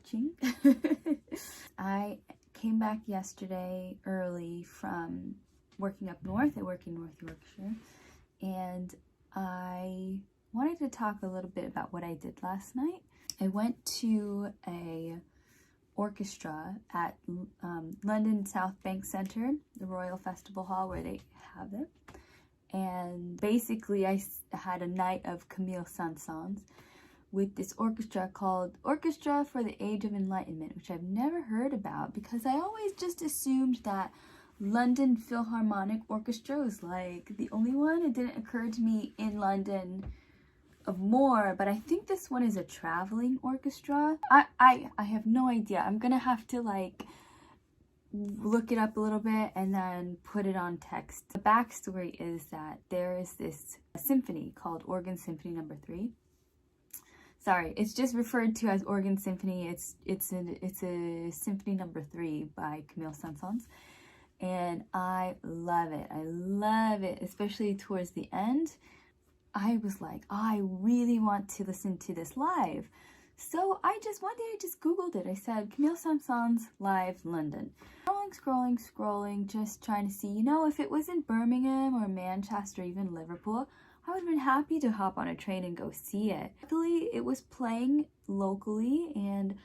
watching. I came back yesterday early from working up north. I work in North Yorkshire, and I wanted to talk a little bit about what I did last night. I went to a orchestra at London South Bank Centre, the Royal Festival Hall where they have it. And basically I had a night of Camille Saint-Saëns with this orchestra called Orchestra for the Age of Enlightenment, which I've never heard about because I always just assumed that London Philharmonic Orchestra was like the only one. It didn't occur to me in London of more, but I think this one is a traveling orchestra. I have no idea. I'm gonna have to like look it up a little bit and then put it on text. The backstory is that there is this symphony called Organ Symphony No. 3. Sorry, it's just referred to as Organ Symphony. It's a Symphony No. 3 by Camille Saint-Saëns, and I love it. I love it, especially towards the end. I was like, oh, I really want to listen to this live. So one day I just Googled it. I said, Camille Saint-Saëns live London. Scrolling, just trying to see, if it was in Birmingham or Manchester, even Liverpool, I would have been happy to hop on a train and go see it. Luckily, it was playing locally, and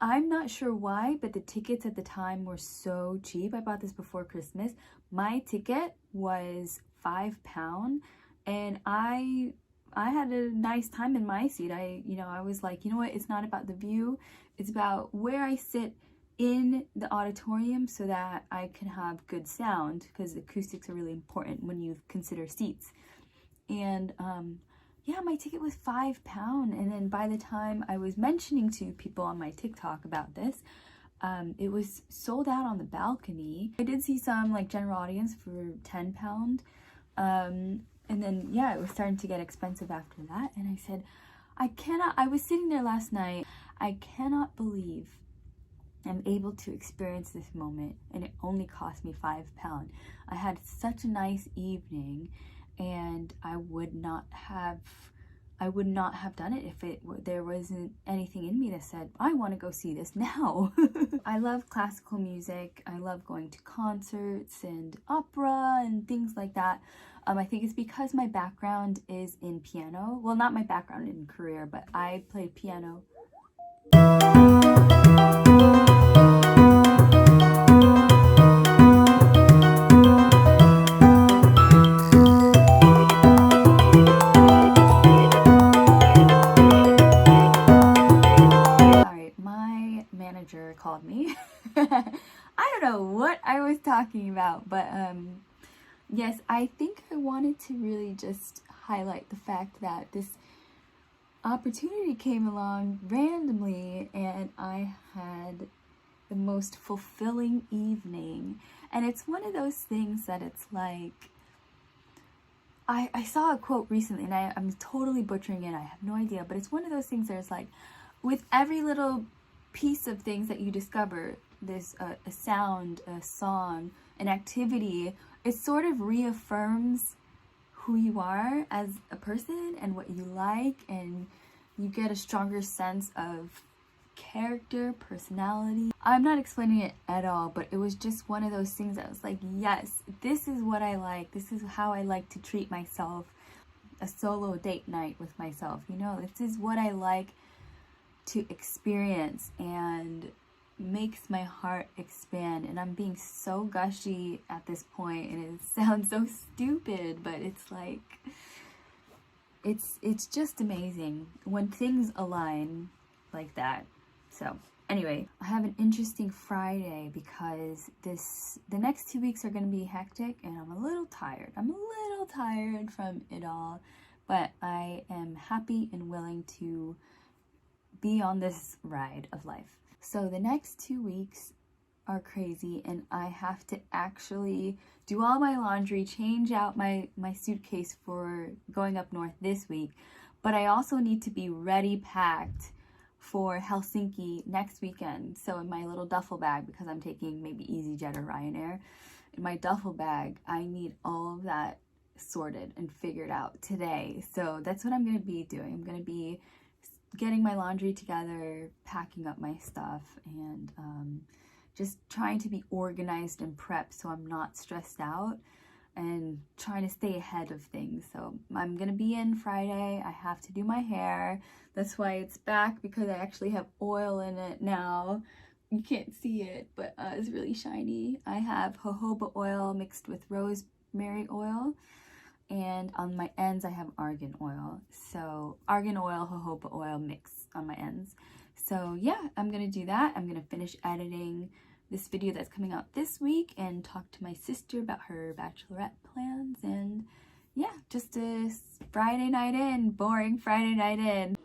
I'm not sure why, but the tickets at the time were so cheap. I bought this before Christmas. My ticket was £5, and I had a nice time in my seat. I was like, you know what? It's not about the view. It's about where I sit in the auditorium so that I can have good sound, because acoustics are really important when you consider seats. And yeah, my ticket was £5. And then by the time I was mentioning to people on my TikTok about this, it was sold out on the balcony. I did see some like general audience for £10. And then, yeah, it was starting to get expensive after that. And I said, I was sitting there last night. I cannot believe I'm able to experience this moment, and it only cost me £5. I had such a nice evening, and I would not have done it if there wasn't anything in me that said, I want to go see this now. I love classical music. I love going to concerts and opera and things like that. I think it's because my background is in piano. Well, not my background in career, but I played piano. Sorry, my manager called me. I don't know what I was talking about, but yes, I think I wanted to really just highlight the fact that this opportunity came along randomly, and I had the most fulfilling evening. And it's one of those things that it's like, I saw a quote recently, and I'm totally butchering it. I have no idea, but it's one of those things that it's like, with every little piece of things that you discover, there's a sound, a song, an activity, it sort of reaffirms who you are as a person and what you like, and you get a stronger sense of character, personality. I'm not explaining it at all, but it was just one of those things that was like, yes, this is what I like. This is how I like to treat myself. A solo date night with myself, this is what I like to experience, and makes my heart expand. And I'm being so gushy at this point, and it sounds so stupid, but it's like, it's just amazing when things align like that. So anyway, I have an interesting Friday because the next 2 weeks are going to be hectic, and I'm a little tired. I'm a little tired from it all, but I am happy and willing to be on this ride of life. So the next 2 weeks are crazy, and I have to actually do all my laundry, change out my suitcase for going up north this week, but I also need to be ready packed for Helsinki next weekend. So in my little duffel bag, because I'm taking maybe EasyJet or Ryanair, in my duffel bag, I need all of that sorted and figured out today. So that's what I'm going to be doing. I'm going to be getting my laundry together, packing up my stuff, and just trying to be organized and prepped so I'm not stressed out and trying to stay ahead of things. So I'm gonna be in Friday. I have to do my hair. That's why it's back, because I actually have oil in it now. You can't see it, but it's really shiny. I have jojoba oil mixed with rosemary oil, and on my ends I have argan oil. So argan oil, jojoba oil mix on my ends. So yeah, I'm gonna do that. I'm gonna finish editing this video that's coming out this week and talk to my sister about her bachelorette plans, and yeah, just a Friday night in, boring Friday night in.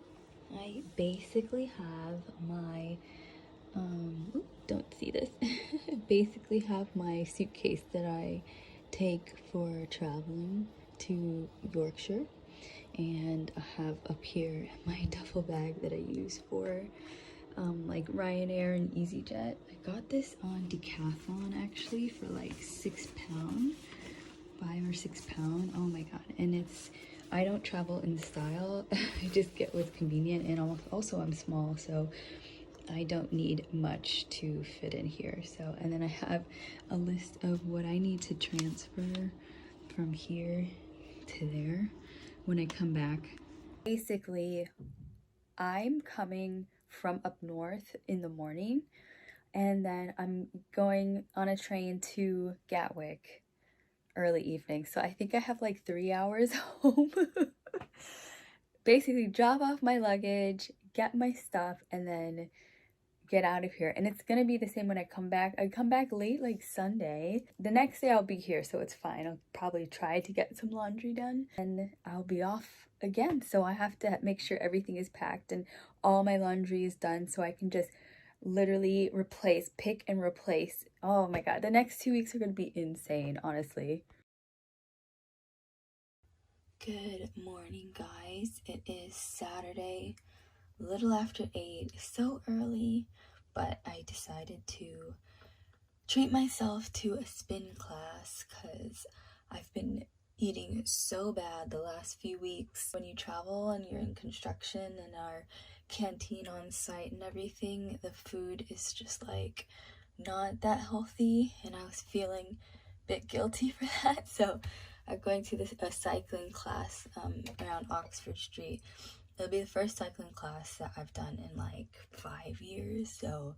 I basically have my don't see this. Basically have my suitcase that I take for traveling to Yorkshire, and I have up here my duffel bag that I use for like Ryanair and EasyJet. I got this on Decathlon actually for like £6, £5 or £6. Oh my god. And it's, I don't travel in style. I just get what's convenient, and also I'm small, so I don't need much to fit in here. So, and then I have a list of what I need to transfer from here to there when I come back. Basically, I'm coming from up north in the morning, and then I'm going on a train to Gatwick early evening. So I think I have like 3 hours home. Basically drop off my luggage, get my stuff, and then get out of here. And it's gonna be the same when I come back. I come back late, like Sunday. The next day I'll be here, so it's fine. I'll probably try to get some laundry done, and I'll be off again. So I have to make sure everything is packed and all my laundry is done, so I can just literally pick and replace. Oh my god, the next 2 weeks are gonna be insane, honestly. Good morning, guys. It is Saturday, a little after 8, so early, but I decided to treat myself to a spin class because I've been eating so bad the last few weeks. When you travel and you're in construction and our canteen on site and everything, the food is just like not that healthy, and I was feeling a bit guilty for that. So I'm going to a cycling class around Oxford Street. It'll be the first cycling class that I've done in like 5 years, so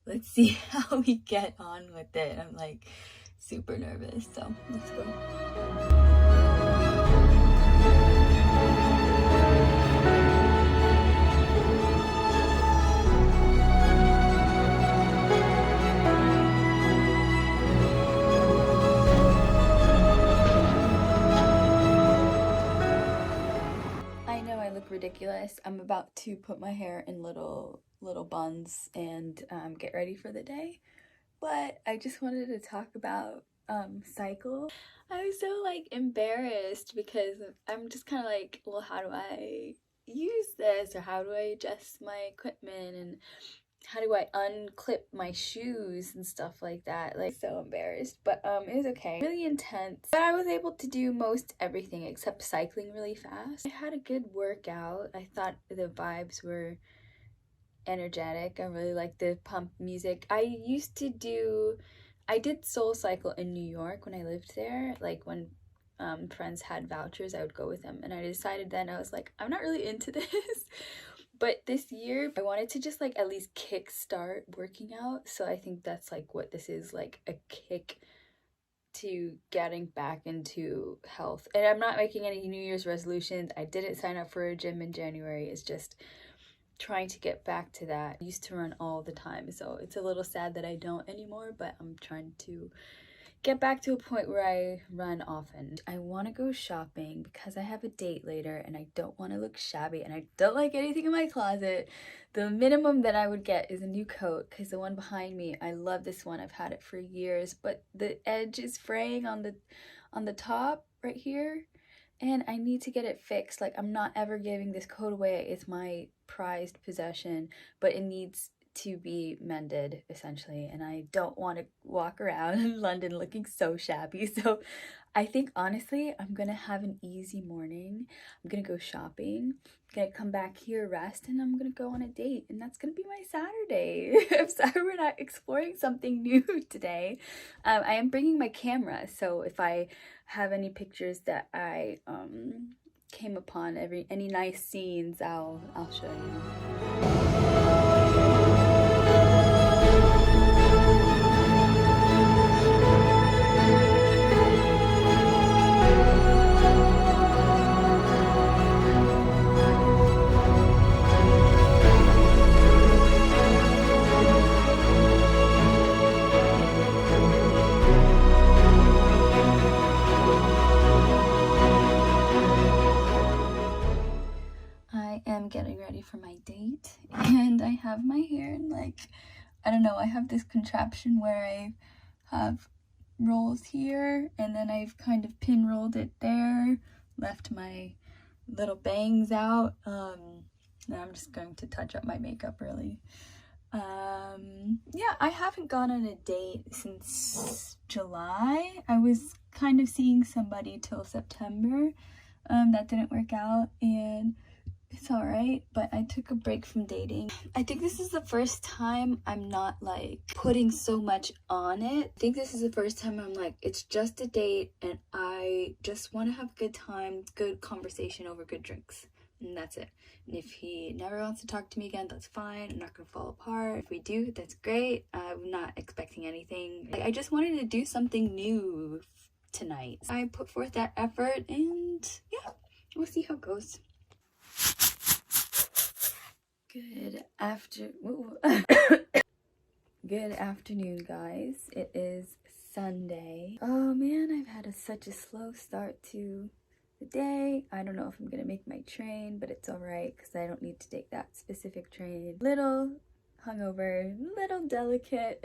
let's see how we get on with it. I'm like super nervous, so let's go. Ridiculous. I'm about to put my hair in little buns and get ready for the day, but I just wanted to talk about cycle. I was so like embarrassed because I'm just kind of like, well, how do I use this, or how do I adjust my equipment, and how do I unclip my shoes and stuff like that. Like, so embarrassed, but it was okay. Really intense, but I was able to do most everything except cycling really fast. I had a good workout. I thought the vibes were energetic. I really liked the pump music. I did Soul Cycle in New York when I lived there. Like when friends had vouchers, I would go with them, and I decided then, I was like, I'm not really into this. But this year, I wanted to just like at least kick start working out. So I think that's like what this is, like a kick to getting back into health. And I'm not making any New Year's resolutions. I didn't sign up for a gym in January. It's just trying to get back to that. I used to run all the time, so it's a little sad that I don't anymore, but I'm trying to get back to a point where I run often. I want to go shopping because I have a date later and I don't want to look shabby, and I don't like anything in my closet. The minimum that I would get is a new coat, because the one behind me, I love this one. I've had it for years, but the edge is fraying on the top right here, and I need to get it fixed. Like, I'm not ever giving this coat away. It's my prized possession, but it needs to be mended essentially, and I don't want to walk around in London looking so shabby. So I think honestly I'm gonna have an easy morning. I'm gonna go shopping, I'm gonna come back here, rest, and I'm gonna go on a date, and that's gonna be my Saturday. I'm sorry we're not exploring something new today. I am bringing my camera, so if I have any pictures that I came upon, any nice scenes, I'll show you. I am getting ready for my date, and I have my hair in, like, I don't know, I have this contraption where I have rolls here, and then I've kind of pin rolled it there, left my little bangs out. Now I'm just going to touch up my makeup really. Yeah, I haven't gone on a date since July. I was kind of seeing somebody till September. That didn't work out, and it's alright, but I took a break from dating. I think this is the first time I'm not like putting so much on it. I think this is the first time I'm like, it's just a date and I just want to have a good time, good conversation over good drinks. And that's it. And if he never wants to talk to me again, that's fine. I'm not gonna fall apart. If we do, that's great. I'm not expecting anything. Like, I just wanted to do something new tonight. I put forth that effort, and yeah, we'll see how it goes. Good afternoon, guys. It is Sunday. Oh man, I've had such a slow start to the day. I don't know if I'm gonna make my train, but it's alright because I don't need to take that specific train. Little hungover, little delicate.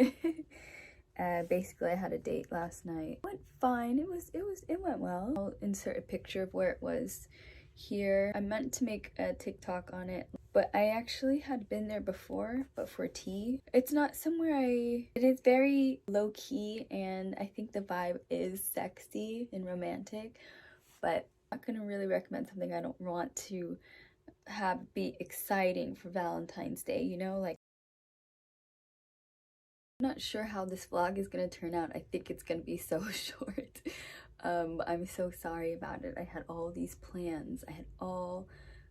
Basically I had a date last night. It went fine. It went well. I'll insert a picture of where it was here. I meant to make a TikTok on it, but I actually had been there before, but for tea. It's not somewhere it is very low-key, and I think the vibe is sexy and romantic, but I'm not gonna really recommend something I don't want to have be exciting for Valentine's Day, you know? Like, I'm not sure how this vlog is gonna turn out. I think it's gonna be so short. I'm so sorry about it. I had all these plans. I had all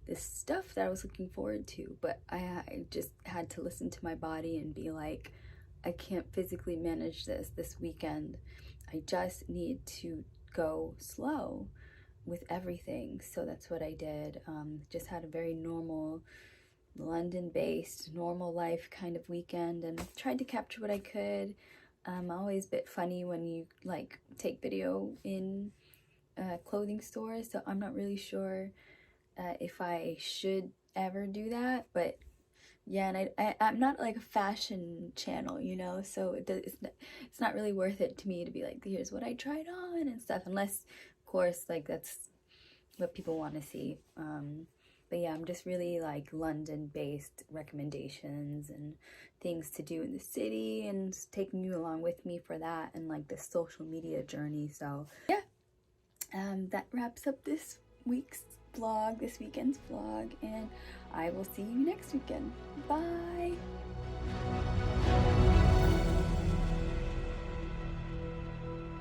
this stuff that I was looking forward to, but I just had to listen to my body and be like, I can't physically manage this weekend. I just need to go slow with everything. So that's what I did. Just had a very normal London-based normal life kind of weekend, and tried to capture what I could. Always a bit funny when you like take video in clothing stores, so I'm not really sure if I should ever do that, but yeah. And I'm not like a fashion channel, you know, so it's not really worth it to me to be like, here's what I tried on and stuff, unless of course like that's what people want to see. But yeah, I'm just really like London-based recommendations and things to do in the city, and taking you along with me for that, and like the social media journey. So yeah, that wraps up this weekend's vlog, and I will see you next weekend. Bye!